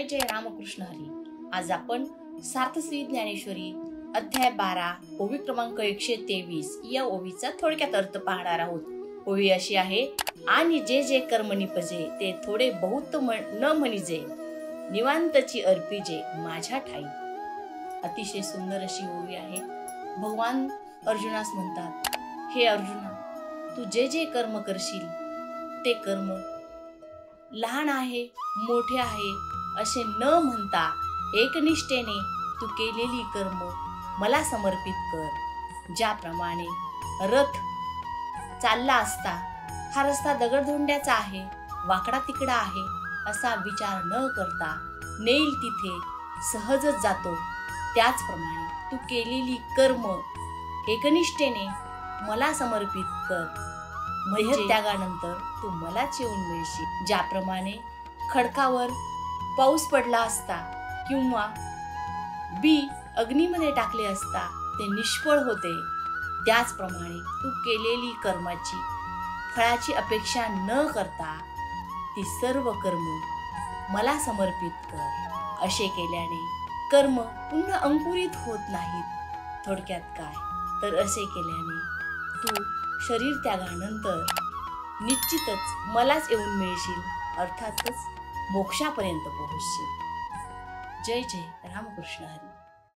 जय जय रामकृष्ण हरी। आज आपण सार्थ श्री ज्ञानेश्वरी अध्याय 12 ओवी क्रमांक 123 या ओवीचा थोडक्यात अर्थ पाहणार आहोत। ओवी अशी आहे, आणि जे जे कर्म निपजे ते थोडे बहुत न म्हणिजे, निवांतची अर्पिजे माझ्या ठाई। अतिशय सुंदर अशी ओवी आहे। भगवान अर्जुनास म्हणतात, हे अर्जुना, तू जे जे कर्म करशील ते कर्म लहान आहे मोठे आहे असे न म्हणता एकनिष्ठेने तू केलेली कर्म मला समर्पित कर। ज्याप्रमाणे रथ चालला असता हा रस्ता दगडधोंड्याचा आहे, वाकडा तिकडा आहे असा विचार न करता नेईल तिथे सहजच जातो, त्याचप्रमाणे तू केलेली कर्म एकनिष्ठेने मला समर्पित कर, म्हणजे त्यागानंतर तू मलाच येऊन मिळशील। ज्याप्रमाणे खडकावर पाऊस पडला असता किंवा बी अग्नीमध्ये टाकले असता ते निष्फळ होते, त्याचप्रमाणे तू केलेली कर्माची फळाची अपेक्षा न करता ती सर्व कर्म मला समर्पित कर। असे केल्याने कर्म पुन्हा अंकुरित होत नाहीत। थोडक्यात काय तर असे केल्याने तू शरीर त्यागानंतर निश्चितच मलाच येऊन मिळशील, अर्थातच मोक्षापर्यंत पोहोचशील। जय जय रामकृष्ण हरी।